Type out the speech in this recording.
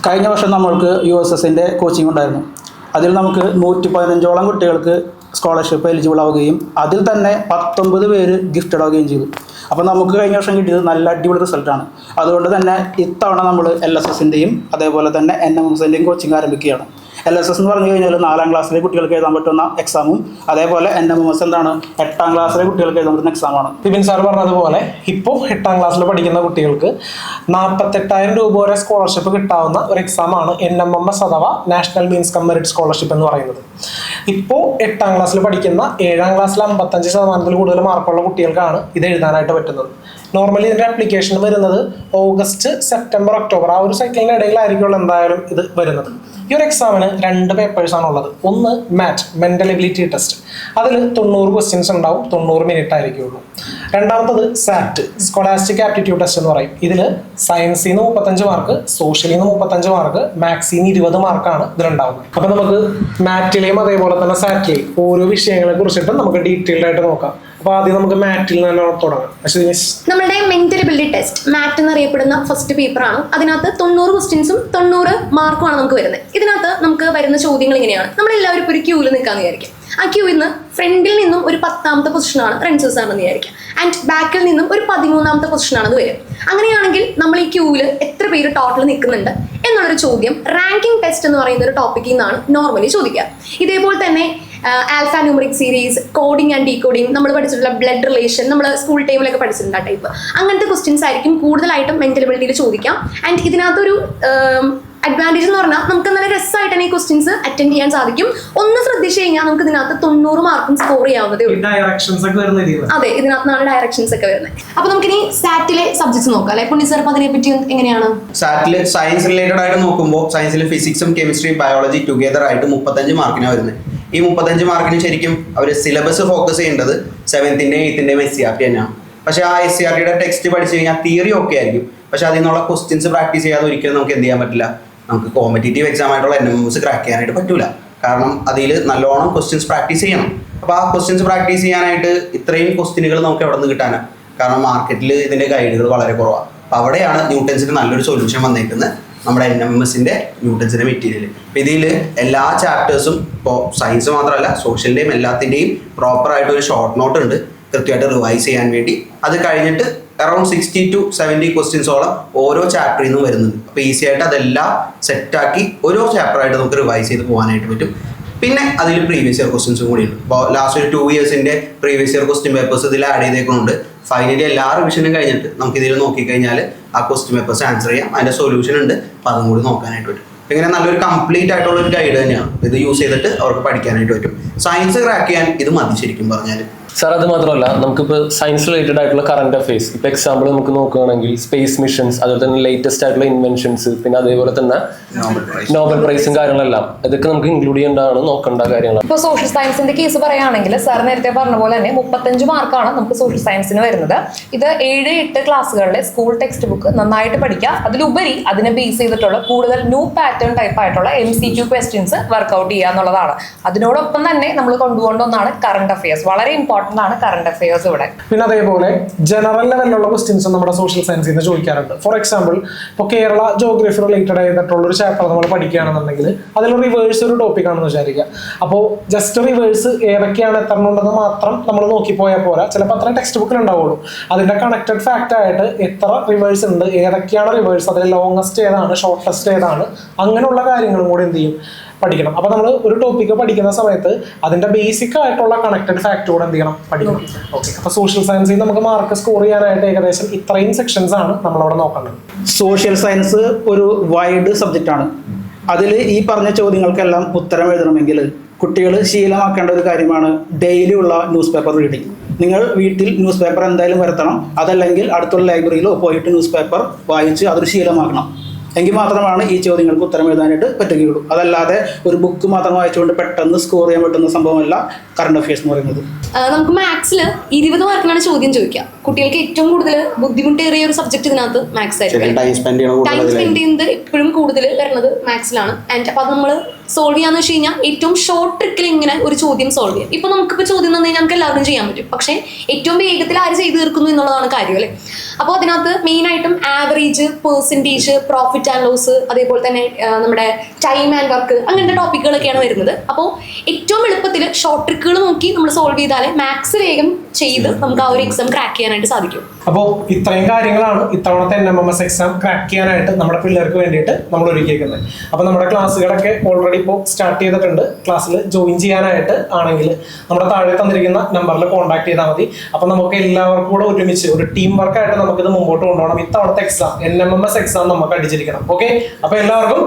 കഴിഞ്ഞ വർഷം നമ്മൾക്ക് USSൻ്റെ കോച്ചിങ് ഉണ്ടായിരുന്നു. അതിൽ നമുക്ക് 115ഓളം കുട്ടികൾക്ക് സ്കോളർഷിപ്പ് എലിജിബിൾ ആവുകയും അതിൽ തന്നെ 19 പേര് ഗിഫ്റ്റഡ് ആവുകയും ചെയ്തു. അപ്പോൾ നമുക്ക് കഴിഞ്ഞ വർഷം കിട്ടിയത് നല്ല അടിപൊളി റിസൾട്ടാണ്. അതുകൊണ്ട് തന്നെ ഇത്തവണ നമ്മൾ LSSൻ്റെയും അതേപോലെ തന്നെ NMMSൻ്റെയും കോച്ചിങ് ആരംഭിക്കുകയാണ്. LSS എന്ന് പറഞ്ഞു കഴിഞ്ഞാൽ 4ാം ക്ലാസ്സിലെ കുട്ടികൾക്ക് എഴുതാൻ പറ്റുന്ന എക്സാമും അതേപോലെ NMMS എന്താണ് 8ാം ക്ലാസ്സിലെ കുട്ടികൾക്ക് എഴുതാൻ പറ്റുന്ന എക്സാമാണ്. വിപിൻ സാർ പറഞ്ഞതുപോലെ ഇപ്പോൾ 8ാം ക്ലാസ്സിൽ പഠിക്കുന്ന കുട്ടികൾക്ക് 48,000 രൂപ വരെ സ്കോളർഷിപ്പ് കിട്ടാവുന്ന ഒരു എക്സാമാണ് NMMS അഥവാ national means come merit scholarship എന്ന് പറയുന്നത്. ഇപ്പോൾ 8ാം ക്ലാസ്സിൽ പഠിക്കുന്ന 7ാം ക്ലാസ്സിൽ 55% കൂടുതൽ മാർക്കുള്ള കുട്ടികൾക്കാണ് ഇത് എഴുതാനായിട്ട് പറ്റുന്നത്. നോർമലി ഇതിൻ്റെ ആപ്ലിക്കേഷൻ വരുന്നത് ഓഗസ്റ്റ്, സെപ്റ്റംബർ, ഒക്ടോബർ ആ ഒരു സൈക്കിളിൻ്റെ ഇടയിലായിരിക്കുമല്ലോ എന്തായാലും ഇത് വരുന്നത്. ഈ ഒരു എക്സാമിന് 2 പേപ്പേഴ്സാണുള്ളത്. ഒന്ന് മെൻ്റൽ എബിലിറ്റി ടെസ്റ്റ്, അതിൽ 90 ക്വസ്റ്റ്യൻസ് ഉണ്ടാവും, 90 മിനിറ്റ് ആയിരിക്കുള്ളൂ. രണ്ടാമത്തത് SAT സ്കോളാസ്റ്റിക് ആപ്റ്റിറ്റ്യൂഡ് ടെസ്റ്റ് എന്ന് പറയും. ഇതിൽ സയൻസിൽ നിന്ന് 35 മാർക്ക്, സോഷ്യലിൽ നിന്ന് 35 മാർക്ക്, മാത്സിൽ നിന്ന് 20 മാർക്കാണ് ഇതിലുണ്ടാവുന്നത്. അപ്പം നമുക്ക് മാറ്റിലെയും അതേപോലെ തന്നെ SATലെയും ഓരോ വിഷയങ്ങളെ കുറിച്ചിട്ട് നമുക്ക് ഡീറ്റെയിൽഡ് ആയിട്ട് നോക്കാം. അപ്പോൾ ആദ്യം നമുക്ക് മാറ്റിൽ നിന്ന് തന്നെ തുടങ്ങാം. നമ്മുടെ മെന്റൽ എബിലിറ്റി ടെസ്റ്റ് മാറ്റ് എന്നറിയപ്പെടുന്ന ഫസ്റ്റ് പേപ്പറാണ്. അതിനകത്ത് 90 ക്വസ്റ്റ്യൻസും 90 മാർക്കുമാണ് നമുക്ക് വരുന്നത്. ഇതിനകത്ത് നമുക്ക് വരുന്ന ചോദ്യങ്ങൾ ഇങ്ങനെയാണ്. നമ്മളെല്ലാവരും ഒരു ക്യൂവിൽ നിൽക്കാന്ന് വിചാരിക്കും. ആ ക്യൂവിൽ നിന്ന് ഫ്രണ്ടിൽ നിന്നും ഒരു 10ാമത്തെ പൊസിഷനാണ് റൺസേഴ്സ് ആണെന്ന് വിചാരിക്കുക. ആൻഡ് ബാക്കിൽ നിന്നും ഒരു 13ാമത്തെ പൊസിഷനാണെന്ന് വരും. അങ്ങനെയാണെങ്കിൽ നമ്മൾ ഈ ക്യൂവിൽ എത്ര പേര് ടോട്ടൽ നിൽക്കുന്നുണ്ട് എന്നുള്ളൊരു ചോദ്യം റാങ്കിങ് ടെസ്റ്റ് എന്ന് പറയുന്ന ഒരു ടോപ്പിക്കിൽ നിന്നാണ് നോർമലി ചോദിക്കുക. ഇതേപോലെ തന്നെ alpha numeric series, coding and decoding, നമ്മൾ പഠിച്ചിട്ടുള്ള ബ്ലഡ് റിലേഷൻ, നമ്മൾ സ്കൂൾ ടൈമിലൊക്കെ പഠിച്ചിട്ടുണ്ട് ആ ടൈപ്പ്. അങ്ങനത്തെ ക്വസ്റ്റ്യൻസ് ആയിരിക്കും കൂടുതലായിട്ടും മെന്റൽ എബിലിറ്റിയിൽ ചോദിക്കാം. ആൻഡ് ഇതിനകത്തൊരു അഡ്വാൻറ്റേജ് എന്ന് പറഞ്ഞാൽ നമുക്ക് നല്ല രസമായിട്ട് തന്നെ ഈ ക്വസ്റ്റ്യൻസ് അറ്റൻഡ് ചെയ്യാൻ സാധിക്കും. ഒന്ന് ശ്രദ്ധിച്ചു കഴിഞ്ഞാൽ നമുക്ക് ഇതിനകത്ത് 90 മാർക്കും സ്കോർ ചെയ്യാവുന്നതേ ഉള്ളൂ. അതെ, ഇതിനകത്താണ് ഡയറക്ഷൻസ് ഒക്കെ വരുന്നത്. അപ്പൊ നമുക്കിനി സാറ്റിലെ സബ്ജക്ട്സ് നോക്കാം അല്ലെ പുണ്ണി സാർ? അതിനെ പറ്റി എങ്ങനെയാണ്? സാറ്റില് സയൻസ് റിലേറ്റഡ് ആയിട്ട് നോക്കുമ്പോൾ സയൻസിൽ ഫിസിക്സും കെമിസ്ട്രിയും ബയോളജി ടുഗെദർ ആയിട്ട് 35 മാർക്കിനാണ് വരുന്നത്. ഈ 35 മാർക്കിന് ശരിക്കും അവർ സിലബസ് ഫോക്കസ് ചെയ്യേണ്ടത് 7th-ന്റെയും 8th-ന്റെയും SCRT തന്നെയാണ്. പക്ഷേ ആ SCRTയുടെ ടെക്സ്റ്റ് പഠിച്ചു കഴിഞ്ഞാൽ തിയറി ഒക്കെ ആയിരിക്കും. പക്ഷെ അതിൽ നിന്നുള്ള ക്വസ്റ്റ്യൻസ് പ്രാക്ടീസ് ചെയ്യാതെ ഒരിക്കലും നമുക്ക് എന്ത് ചെയ്യാൻ പറ്റില്ല, നമുക്ക് കോമ്പറ്റേറ്റീവ് എക്സാം ആയിട്ടുള്ള NMMS ക്രാക്ക് ചെയ്യാനായിട്ട് പറ്റൂല. കാരണം അതിൽ നല്ലോണം ക്വസ്റ്റ്യൻസ് പ്രാക്ടീസ് ചെയ്യണം. അപ്പോൾ ആ ക്വസ്റ്റ്യൻസ് പ്രാക്ടീസ് ചെയ്യാനായിട്ട് ഇത്രയും ക്വസ്റ്റ്യനുകൾ നമുക്ക് എവിടെ നിന്ന് കിട്ടാനാണ്? കാരണം മാർക്കറ്റിൽ ഇതിൻ്റെ ഗൈഡുകൾ വളരെ കുറവാണ്. അപ്പോൾ അവിടെയാണ് ന്യൂട്ടൻസിന് നല്ലൊരു സൊല്യൂഷൻ വന്നേക്കുന്നത്, നമ്മുടെ NMMSൻ്റെ ന്യൂട്ടൻസിൻ്റെ മെറ്റീരിയൽ. അപ്പോൾ ഇതിൽ എല്ലാ ചാപ്റ്റേഴ്സും, ഇപ്പോൾ സയൻസ് മാത്രമല്ല സോഷ്യലിൻ്റെയും എല്ലാത്തിൻ്റെയും പ്രോപ്പറായിട്ട് ഒരു ഷോർട്ട് നോട്ട് ഉണ്ട് കൃത്യമായിട്ട് റിവൈസ് ചെയ്യാൻ വേണ്ടി. അത് കഴിഞ്ഞിട്ട് അറൌണ്ട് 60 to 70 ക്വസ്റ്റ്യൻസോളം ഓരോ ചാപ്റ്ററിൽ നിന്നും വരുന്നുണ്ട്. അപ്പോൾ ഈസി ആയിട്ട് അതെല്ലാം സെറ്റാക്കി ഓരോ ചാപ്റ്ററായിട്ട് നമുക്ക് റിവൈസ് ചെയ്ത് പോകാനായിട്ട് പറ്റും. പിന്നെ അതിൽ പ്രീവിയസ് ഇയർ ക്വസ്റ്റ്യൻസും കൂടി ഉണ്ട്. ഇപ്പോൾ ലാസ്റ്റ് ഒരു 2 ഇയേഴ്സിൻ്റെ പ്രീവിയസ് ഇയർ ക്വസ്റ്റ്യൻ പേപ്പേഴ്സ് ഇതിൽ ആഡ് ചെയ്തേക്കുന്നുണ്ട്. ഫൈനലി എല്ലാ റിവിഷനും കഴിഞ്ഞിട്ട് നമുക്ക് ഇതിൽ നോക്കിക്കഴിഞ്ഞാൽ ആ ക്വസ്റ്റ്യൻ പേപ്പേഴ്സ് ആൻസർ ചെയ്യാം. അതിൻ്റെ സൊല്യൂഷൻ ഉണ്ട്. അപ്പോൾ അതും കൂടി നോക്കാനായിട്ട് പറ്റും. ഇങ്ങനെ നല്ലൊരു കംപ്ലീറ്റ് ആയിട്ടുള്ള ഒരു ഗൈഡ് തന്നെയാണ്. ഇത് യൂസ് ചെയ്തിട്ട് അവർക്ക് പഠിക്കാനായിട്ട് പറ്റും. സയൻസ് ക്രാക്ക് ചെയ്യാൻ ഇത് മതി ശരിക്കും പറഞ്ഞാൽ. സാർ, അത് മാത്രമല്ല നമുക്കിപ്പോൾ സയൻസ് റിലേറ്റഡ് ആയിട്ടുള്ള കറണ്ട് അഫയേഴ്സ്, ഇപ്പോൾ എക്സാമ്പിൾ നമുക്ക് നോക്കുകയാണെങ്കിൽ സ്പേസ് മിഷൻസ്, അതുപോലെ തന്നെ ലേറ്റസ്റ്റ് ആയിട്ടുള്ള ഇൻവെൻഷൻസ്, പിന്നെ അതേപോലെ തന്നെ നോബൽ പ്രൈസും കാര്യങ്ങളെല്ലാം ഇതൊക്കെ നമുക്ക് ഇൻക്ലൂഡ് ചെയ്യേണ്ടതാണ്, നോക്കേണ്ട കാര്യങ്ങളാണ്. ഇപ്പോൾ സോഷ്യൽ സയൻസിന്റെ കേസ് പറയുകയാണെങ്കിൽ സാർ നേരത്തെ പറഞ്ഞ പോലെ തന്നെ 35 മാർക്കാണ് നമുക്ക് സോഷ്യൽ സയൻസിന് വരുന്നത്. ഇത് 7-8 ക്ലാസ്സുകളിലെ സ്കൂൾ ടെക്സ്റ്റ് ബുക്ക് നന്നായിട്ട് പഠിക്കുക. അതിലുപരി അതിനെ ബേസ് ചെയ്തിട്ടുള്ള കൂടുതൽ ന്യൂ പാറ്റേൺ ടൈപ്പ് ആയിട്ടുള്ള MCQ ക്വസ്റ്റ്യൻസ് വർക്ക്ഔട്ട് ചെയ്യുക എന്നുള്ളതാണ്. അതിനോടൊപ്പം തന്നെ നമ്മൾ കൊണ്ടുപോകേണ്ട ഒന്നാണ് കറണ്ട് അഫയേഴ്സ്. വളരെ ഇമ്പോർട്ടൻ്റ് ആണ് കറണ്ട് അഫയേഴ്സ് ഇവിടെ. പിന്നെ അതേപോലെ ജനറൽ ലെവലിലുള്ള ക്വസ്റ്റ്യൻസ് നമ്മുടെ സോഷ്യൽ സയൻസിൽ നിന്ന് ചോദിക്കാറുണ്ട്. ഫോർ എക്സാമ്പിൾ, ഇപ്പോൾ കേരള ജോഗ്രഫി റിലേറ്റഡ് ആയിട്ടുള്ള ഒരു ചാപ്റ്റർ നമ്മൾ പഠിക്കുകയാണെന്നുണ്ടെങ്കിൽ അതിൽ റിവേഴ്സ് ഒരു ടോപ്പിക് ആണെന്ന് വിചാരിക്കുക. അപ്പോൾ ജസ്റ്റ് റിവേഴ്സ് ഏതൊക്കെയാണ് എത്രണ്ണുണ്ടെന്ന് മാത്രം നമ്മൾ നോക്കിപ്പോയാൽ പോരാ. ചിലപ്പോൾ അത്ര ടെക്സ്റ്റ് ബുക്കിൽ ഉണ്ടാവുള്ളൂ. അതിന്റെ കണക്റ്റഡ് ഫാക്റ്റ് ആയിട്ട് എത്ര റിവേഴ്സ് ഉണ്ട്, ഏതൊക്കെയാണ് റിവേഴ്സ്, അതിൽ ലോങ്ങസ്റ്റ് ഏതാണ്, ഷോർട്ടസ്റ്റ് ഏതാണ്, അങ്ങനെയുള്ള കാര്യങ്ങളും കൂടി എന്ത് ചെയ്യും പഠിക്കണം. അപ്പോൾ നമ്മൾ ഒരു ടോപ്പിക്ക് പഠിക്കുന്ന സമയത്ത് അതിന്റെ ബേസിക് ആയിട്ടുള്ള കണക്റ്റഡ് ഫാക്ട് കൂടെ എന്ത് ചെയ്യണം, പഠിക്കണം. ഓക്കെ, അപ്പോൾ സോഷ്യൽ സയൻസിൽ നമുക്ക് മാർക്ക് സ്കോർ ചെയ്യാനായിട്ട് ഏകദേശം ഇത്രയും സെക്ഷൻസ് ആണ് നമ്മളവിടെ നോക്കേണ്ടത്. സോഷ്യൽ സയൻസ് ഒരു വൈഡ് സബ്ജക്റ്റാണ്. അതിൽ ഈ പറഞ്ഞ ചോദ്യങ്ങൾക്കെല്ലാം ഉത്തരം എഴുതണമെങ്കിൽ കുട്ടികൾ ശീലമാക്കേണ്ട ഒരു കാര്യമാണ് ഡെയിലി ഉള്ള ന്യൂസ് പേപ്പർ റീഡിങ്. നിങ്ങൾ വീട്ടിൽ ന്യൂസ് പേപ്പർ എന്തായാലും വരുത്തണം. അതല്ലെങ്കിൽ അടുത്തുള്ള ലൈബ്രറിയിലോ പോയിട്ട് ന്യൂസ് പേപ്പർ വായിച്ച് അതൊരു ശീലമാക്കണം. എങ്കിൽ മാത്രമാണ് ഈ ചോദ്യങ്ങൾക്ക് ഉത്തരം എഴുതാനായിട്ട് പറ്റുകയുള്ളൂ. അതല്ലാതെ ഒരു ബുക്ക് മാത്രം വായിച്ചുകൊണ്ട് പെട്ടെന്ന് സ്കോർ ചെയ്യാൻ പറ്റുന്ന സംഭവമല്ല കറണ്ട് അഫയേഴ്സ് എന്ന് പറയുന്നത്. നമുക്ക് മാത്സിൽ 20 മാർക്കിനാണ് ചോദ്യം ചോദിക്കുക. കുട്ടികൾക്ക് ഏറ്റവും കൂടുതൽ ബുദ്ധിമുട്ടേറിയ ഒരു സബ്ജക്ട് ഇതിനകത്ത് മാത്സ് ആയിരിക്കും. ടൈം സ്പെൻഡ് ചെയ്യുന്നത് എപ്പോഴും കൂടുതൽ വരുന്നത് മാത്സിലാണ്. ആൻഡ് അപ്പോൾ അത് നമ്മൾ സോൾവ് ചെയ്യാന്ന് വെച്ച് കഴിഞ്ഞാൽ ഏറ്റവും ഷോർട്ട് ട്രിക്കിൽ ഇങ്ങനെ ഒരു ചോദ്യം സോൾവ് ചെയ്യാം. ഇപ്പൊ നമുക്കിപ്പോൾ ചോദ്യം തന്നു കഴിഞ്ഞാൽ നമുക്ക് എല്ലാവർക്കും ചെയ്യാൻ പറ്റും. പക്ഷേ ഏറ്റവും വേഗത്തിൽ ആര് ചെയ്ത് തീർക്കുന്നു എന്നുള്ളതാണ് കാര്യം അല്ലേ. അപ്പോൾ അതിനകത്ത് മെയിനായിട്ടും average, percentage, profit profit and loss, അതേപോലെ തന്നെ നമ്മുടെ ടൈം ആൻഡ് വർക്ക്, അങ്ങനത്തെ ടോപ്പിക്കുകളൊക്കെയാണ് വരുന്നത്. അപ്പോൾ ഏറ്റവും എളുപ്പത്തിൽ ഷോർട്ട് ട്രിക്കുകൾ നോക്കി നമ്മൾ സോൾവ് ചെയ്താലേ മാത്സ് വേഗം ചെയ്ത് നമുക്ക് ആ ഒരു എക്സാം ക്രാക്ക് ചെയ്യാനായിട്ട് സാധിക്കും. അപ്പോൾ ഇത്രയും കാര്യങ്ങളാണ് ഇത്തവണത്തെ NMMS എക്സാം ക്രാക്ക് ചെയ്യാനായിട്ട് നമ്മുടെ പിള്ളേർക്ക് വേണ്ടിയിട്ട് നമ്മൾ ഒരുക്കിയിരിക്കുന്നത്. അപ്പോൾ നമ്മുടെ ക്ലാസ്സുകളൊക്കെ ഓൾറെഡി ഇപ്പോൾ സ്റ്റാർട്ട് ചെയ്തിട്ടുണ്ട്. ക്ലാസ്സിൽ ജോയിൻ ചെയ്യാനായിട്ട് ആണെങ്കിൽ നമ്മുടെ താഴെ തന്നിരിക്കുന്ന നമ്പറിൽ കോൺടാക്ട് ചെയ്താൽ മതി. അപ്പോൾ നമുക്ക് എല്ലാവർക്കും കൂടെ ഒരുമിച്ച് ഒരു ടീം വർക്കായിട്ട് നമുക്കിത് മുമ്പോട്ട് കൊണ്ടുപോകണം. ഇത്തവണത്തെ എക്സാം NMMS എക്സാം നമുക്ക് അടിച്ചിരിക്കണം. ഓക്കെ, അപ്പോൾ എല്ലാവർക്കും